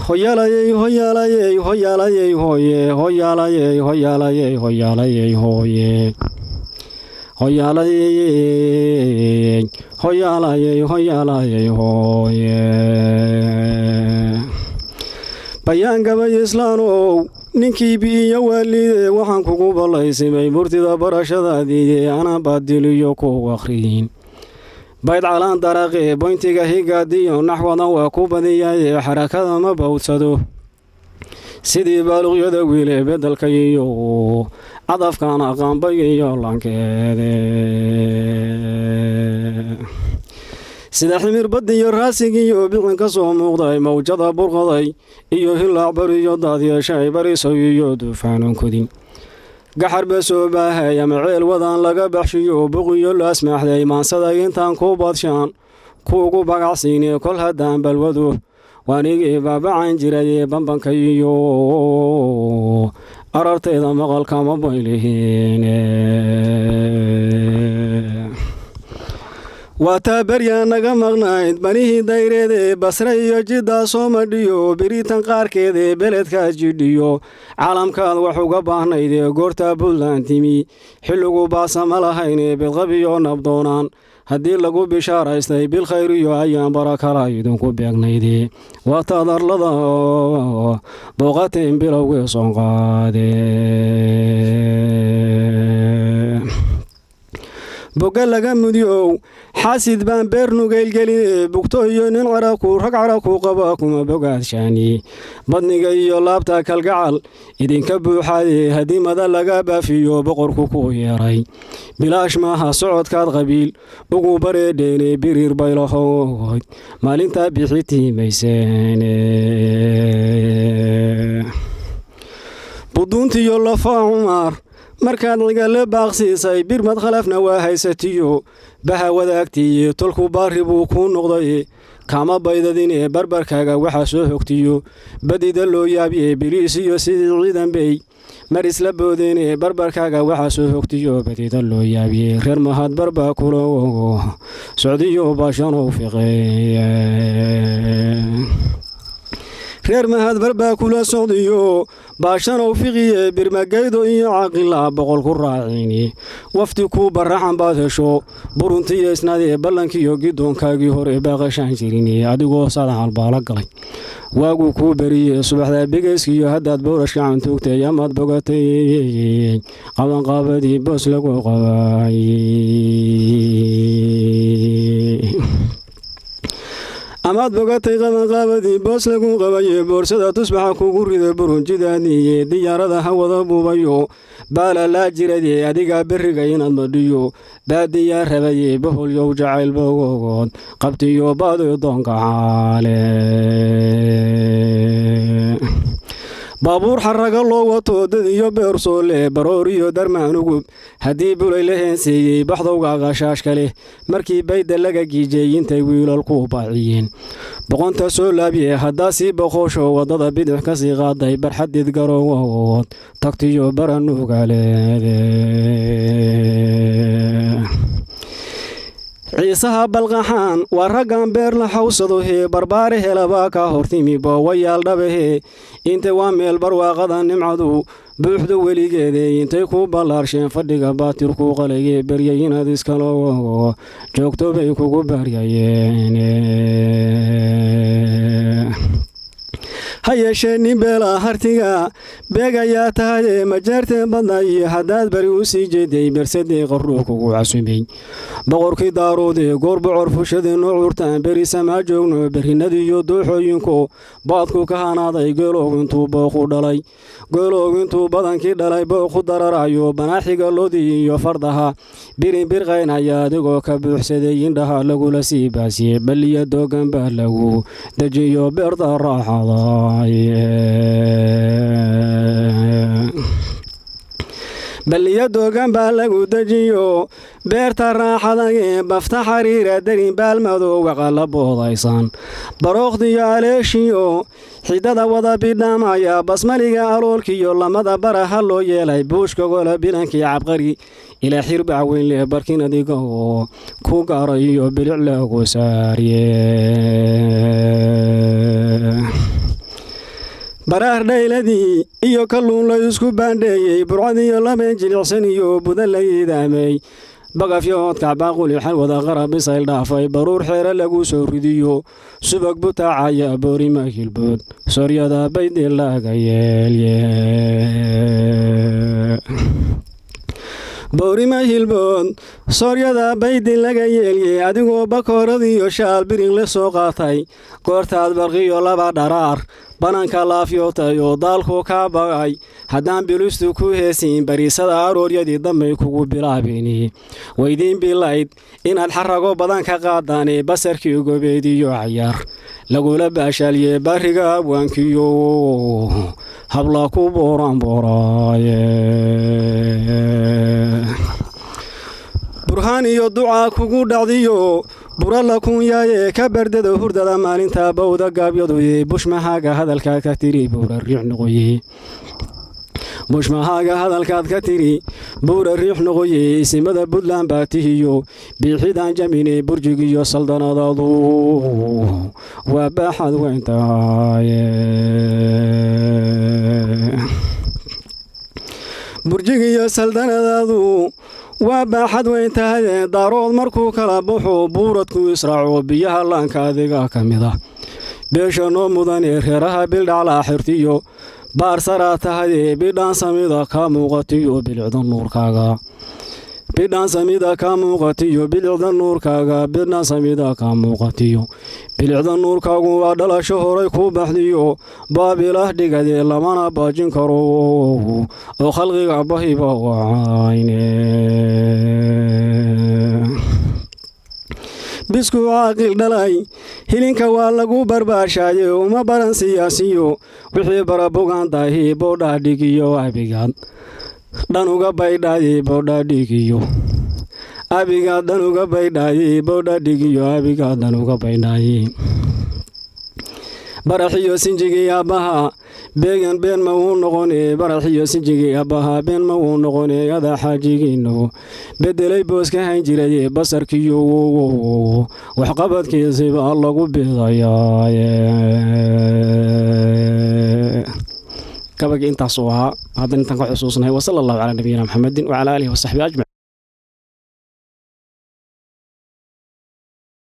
hoyaalayey hoyaalayey hoyaalayey hooye hoyaalayey hoyaalayey hoyaalayey hooye hoyaalayey hoyaalayey hoyaalayey hooye bayaan gabay islaanow ninkii biiyo waalide waxaan kugu ballaysimay murtida barashadaadii anaa baadiliyo ku akhriyin bayd calaan daraqe boyntiga higaadiyo naxwadan waa ku badiyaye xarakada ma bawdsado sidii baaluqyada wiile beddelka iyo cadafkan aqaanbay iyo lankeede sida ximir badiyo raasigiyo bixin ka soo muuqday mawjada burqaday iyo hilaac bariyo daadyeeshay bariso iyo duufaanan kudin gaxar ba soo baahay ama ceel wadaan laga baxshiyo buqiyo la asmaaxday maansada intaan ku badshaan kuugu bagacsiine kol haddaan balwado waanigii baabacan jiray bambanka iyo arartayda maqalka ma baylihiine waataa baryaa naga maqnayd manihii dayreede basre iyo jiddaa soo madhiyo biritan qaarkeede beledkaas jidhiyo caalamkaad wax uga baahnaydee goortaa buntland timi xilligu baasa ma lahayne bidqabiyo nabdoonaan haddii lagu bishaaraystay bilkhayr iyo ayaan barakala idinku beegnayde waataad arlada booqateen bilowgii soonqaade boga laga mudyow xaasid baan beer nugaylgeline bugto iyo nin caraku rag caraku qaba kuma bogaadshaani badniga iyo laabta kalgacal idinka buuxaade hadimada laga baafiyo boqorku ku yeeray bilaash maaha socodkaad qabiil ugu bareedheene biriir baylahood maalintaa bixitiimayseene buduuntiyo lafaa cumaar markaad cigale baaqsiisay birmad khalafna waa haysatiyo baha wadaagtiiyo tolku baari buu kuu noqday kama baydadine barbarkaaga waxaa soo hogtiyo badida loo yaabiye biliis iyo sidii ciidanbey mar isla boodeene barbarkaaga waxaa soo hogtiyo badida loo yaabiye reer mahad barbaa kulo socdiyo baashanow fiqeeye reer mahad barbaa kula socdiyo baashanow fiqiye birmagaydo iyo caqila boqol ku raacini wafti ku baraxan baad hesho buruntiyo isnaadee ballankiiyo gidoonkaagii hore baaqashaan jirin adigoo sadaxal baala galay waagu kuu beriye subaxda bigayskiyo haddaad boorashka cantuugtay amaad bogatay qabanqaabadii boos lagu qabay amaad bogatay qabanqaabadii boos lagu qabaye boorsada tusbaxa kugu rida burunjidaadiiye diyaarada hawada buubayo baala laa jiradee adigaa beriga inaad madhiyo baadiyaa rabaye boholyow jacayl bogogood qabtiyo baado doonka xaale baabuur xaraga loo wato dad iyo beersoole baroor iyo darmaanugub haddii bulay la heenseeyey baxdowga qashashka leh markii bayda laga giijay intay wiilal ku baaciyeen boqonta soo laabiye haddaa sii boqosho waddada bidix ka sii qaaday barxadid garowood tagtiyo baranuugaleede ciisaha balqaxaan waa raggan beer la xawsado hee barbaare helabaa ka hortimi boowayaal dhabahe inta waa meel barwaaqada nimcadu buuxdo weligeede intay ku ballaarsheen fadhiga baatirku qalaye beryay inaad iskalo joogto bay kugu baryayeen ha yeeshee nin beela hartiga beegayaa tahaye majeerteen badna iyo haddaad bari u sii jeeday bersadee qarruux kugu casumay boqorkii daaroodee goor bocor fushadeennu curtaan beri samaa joogno berrinadiiyo dooxooyinku baadku ka hanaaday geeloogintuu booqu dhalay geeloogintuu badankii dhalay booqu dararayo banaaxiga lodii iyo fardaha birinbirqaynaya adigoo ka buuxsaday indhaha lagula sii baasiye balliya doogan baa lagu dejiyo beerda raaxada balliya doogan baa lagu dejiyo beerta raaxadagee bafta xariira darin baalmadow waqala boodaysan barookhdiyo aleeshiyo xidada wada bidhaamaya basmaliga aloolkiyo lamada baraha loo yeelay buushka gola bilankii cabqari ilaa xirbac weyn leh barkin adigoo ku gaarayo bilic lagu saariye baraar dhayladii iyo kalluun la isku baandheeyey burcadiyo lameen jilicsan iyo buda la yidaamay bagafyoodka baaquli xalwada qarab bisayl dhaafay baruur xeere lagu soo ridiyo subag butaacaya boorima hilbood sooryada baydii laga yeelye boorima hilbood sooryada baydii laga yeelye adigoo bakooradiyo shaal birin la soo qaatay goortaad barqiyo laba dharaar bananka laafyootay oo daalku kaa bagay haddaan bilistu ku heesiin bariisada arooryadii dambay kugu bilaabini weydiin bilayd inaad xarago badan ka qaadaan basarkii gobeediyo cayaar lagula baashaalye bariga abwaankiyo habla ku booranbooraaye burhaan iyo ducaa kugu dhacdiyo burala kunyaaye ka bardada hurdada maalinta bawda gaabyadu bushmahaaga hadalkaad ka tiri buura riix noqoye bushmahaaga hadalkaad ka tiri buura riix noqoye isimada Puntland baa tihiyo biixidaan jamine burjigiyo saldanadadu waa baaxad weyntaye burjigiyo saldanadadu waa baaxad weyntahay daarood markuu kala baxo buuradku israaco biyaha laanka adiga ka mid ah beesha noo mudan ee reeraha bildhaclaa xirtiyo baarsaraa tahay bidhaan samida ka muuqatiyo bilicda nuurkaaga bidhaan samida ka muuqatiyo bilicda nuurkaaga bidhaan samida ka muuqatiyo bilicda nuurkaagu waa dhalasho horay ku baxdiyo baabilah dhigadee lamana baajin karo oo khalqiga bahiba wacayne bisku caaqil dhalay hilinka waa lagu barbaarshaye uma baran siyaasiyo wixii barabugan dahi boodhaadhigiyo abigaad dhanuga baydhaaye boodhaadhigiyo abigaad dhanuga baydhaaye boodhaadhigiyo abigaad dhanuga baydhaaye baraxiyo sinjigii abbaha beegan been ma wuu noqone baraxiyo sinjigii abbaha been ma wuu noqone adaa xaajigiino bedelay booska hayn jiraye basarkiyo waxqabadkiisiba lagu bidayaaye kabagi intaasuu ahaa haddan intaan ka xusuusnahay wasala allahu calaa nabiyina maxamedin wacalaa aalihi wasaxbii ajmaciin